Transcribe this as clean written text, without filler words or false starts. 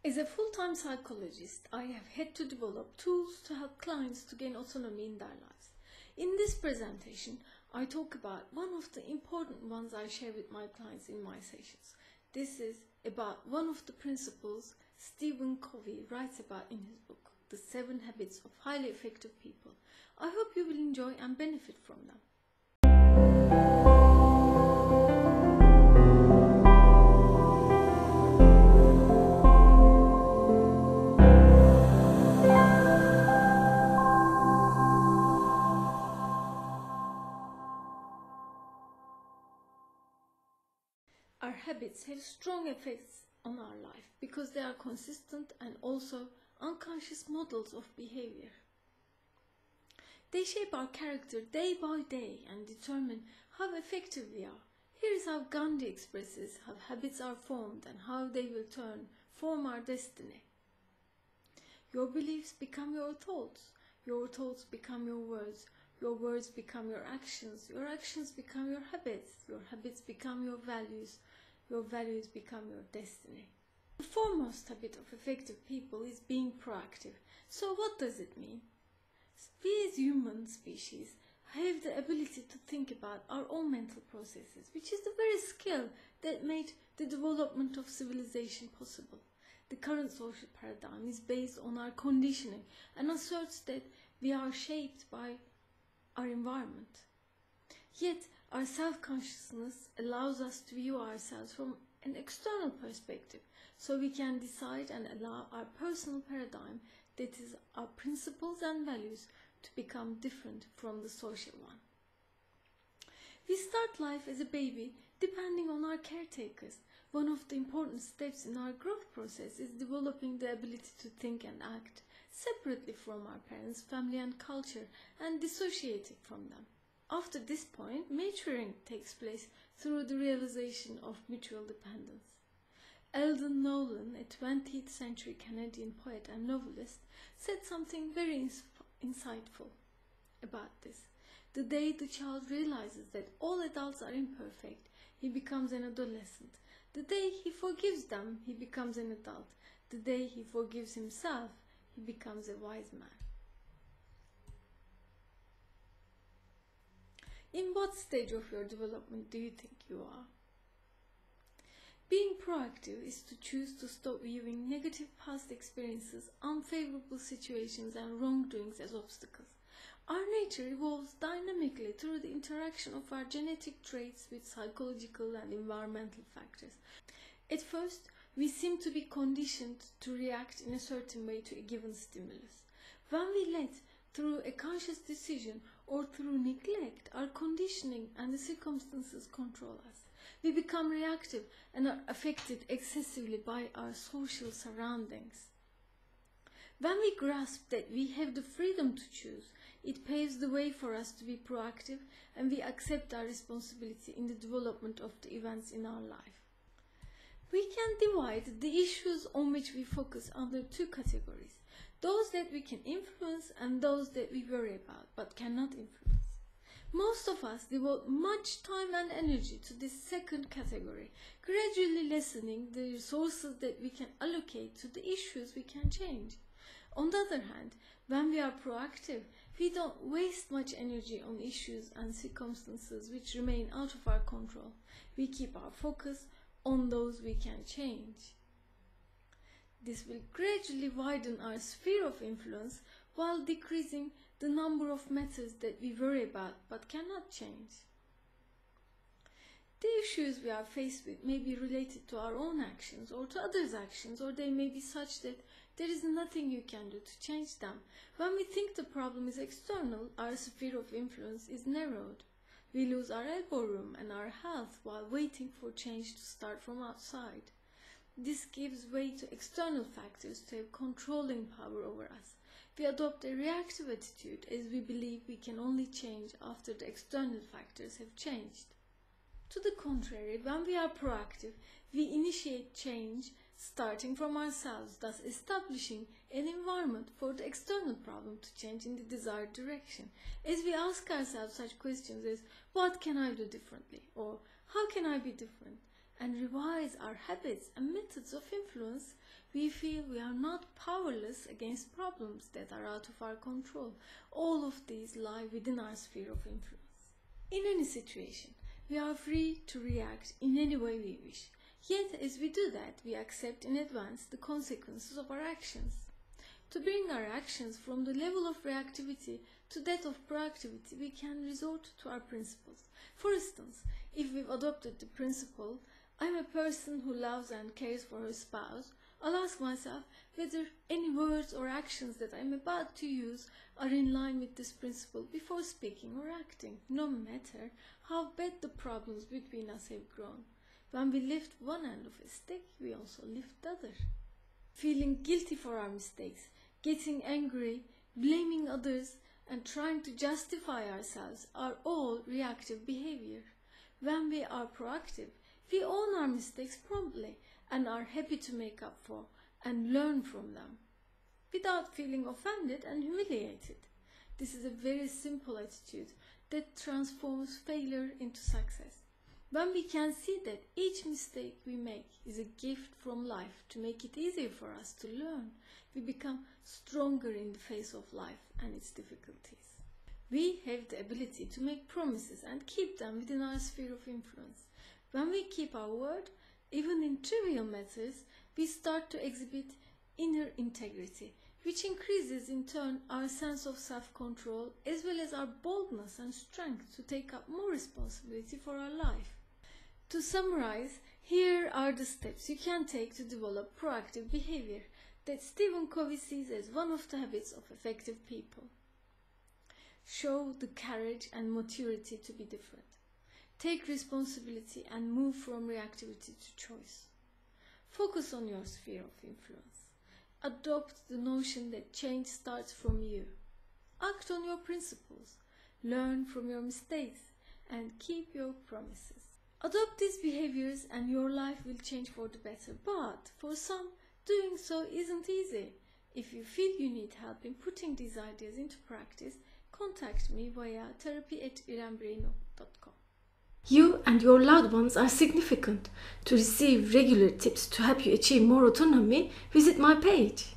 As a full-time psychologist, I have had to develop tools to help clients to gain autonomy in their lives. In this presentation, I talk about one of the important ones I share with my clients in my sessions. This is about one of the principles Stephen Covey writes about in his book, The 7 Habits of Highly Effective People. I hope you will enjoy and benefit from them. Our habits have strong effects on our life because they are consistent and also unconscious models of behavior. They shape our character day by day and determine how effective we are. Here is how Gandhi expresses how habits are formed and how they will form our destiny. Your beliefs become your thoughts become your words become your actions become your habits become your values become your destiny. The foremost habit of effective people is being proactive. So what does it mean? We as human species have the ability to think about our own mental processes, which is the very skill that made the development of civilization possible. The current social paradigm is based on our conditioning and asserts that we are shaped by our environment. Yet, our self-consciousness allows us to view ourselves from an external perspective, so we can decide and allow our personal paradigm, that is, our principles and values, to become different from the social one. We start life as a baby depending on our caretakers. One of the important steps in our growth process is developing the ability to think and act separately from our parents, family and culture, and dissociating from them. After this point, maturing takes place through the realization of mutual dependence. Eldon Nolan, a 20th century Canadian poet and novelist, said something very insightful about this. The day the child realizes that all adults are imperfect, he becomes an adolescent. The day he forgives them, he becomes an adult. The day he forgives himself, he becomes a wise man. In what stage of your development do you think you are? Being proactive is to choose to stop viewing negative past experiences, unfavorable situations and wrongdoings as obstacles. Our nature evolves dynamically through the interaction of our genetic traits with psychological and environmental factors. At first, we seem to be conditioned to react in a certain way to a given stimulus. When we let, through a conscious decision or through neglect, our conditioning and the circumstances control us, we become reactive and are affected excessively by our social surroundings. When we grasp that we have the freedom to choose, it paves the way for us to be proactive and we accept our responsibility in the development of the events in our life. We can divide the issues on which we focus under 2 categories: those that we can influence and those that we worry about but cannot influence. Most of us devote much time and energy to this second category, gradually lessening the resources that we can allocate to the issues we can change. On the other hand, when we are proactive, we don't waste much energy on issues and circumstances which remain out of our control. We keep our focus on those we can change. This will gradually widen our sphere of influence while decreasing the number of matters that we worry about but cannot change. The issues we are faced with may be related to our own actions or to others' actions, or they may be such that there is nothing you can do to change them. When we think the problem is external, our sphere of influence is narrowed. We lose our elbow room and our health while waiting for change to start from outside. This gives way to external factors to have controlling power over us. We adopt a reactive attitude as we believe we can only change after the external factors have changed. To the contrary, when we are proactive, we initiate change starting from ourselves, thus establishing an environment for the external problem to change in the desired direction. As we ask ourselves such questions as, what can I do differently? Or how can I be different? and revise our habits and methods of influence, we feel we are not powerless against problems that are out of our control. All of these lie within our sphere of influence. In any situation, we are free to react in any way we wish. Yet, as we do that, we accept in advance the consequences of our actions. To bring our actions from the level of reactivity to that of proactivity, we can resort to our principles. For instance, if we've adopted the principle, I'm a person who loves and cares for her spouse, I'll ask myself whether any words or actions that I'm about to use are in line with this principle before speaking or acting, no matter how bad the problems between us have grown. When we lift one end of a stick, we also lift the other. Feeling guilty for our mistakes, getting angry, blaming others, and trying to justify ourselves are all reactive behavior. When we are proactive, we own our mistakes promptly and are happy to make up for and learn from them, without feeling offended and humiliated. This is a very simple attitude that transforms failure into success. When we can see that each mistake we make is a gift from life to make it easier for us to learn, we become stronger in the face of life and its difficulties. We have the ability to make promises and keep them within our sphere of influence. When we keep our word, even in trivial matters, we start to exhibit inner integrity, which increases in turn our sense of self-control as well as our boldness and strength to take up more responsibility for our life. To summarize, here are the steps you can take to develop proactive behavior that Stephen Covey sees as one of the habits of effective people. Show the courage and maturity to be different. Take responsibility and move from reactivity to choice. Focus on your sphere of influence. Adopt the notion that change starts from you. Act on your principles. Learn from your mistakes and keep your promises. Adopt these behaviors and your life will change for the better, but for some, doing so isn't easy. If you feel you need help in putting these ideas into practice, contact me via therapy@irembreino.com. You and your loved ones are significant. To receive regular tips to help you achieve more autonomy, visit my page.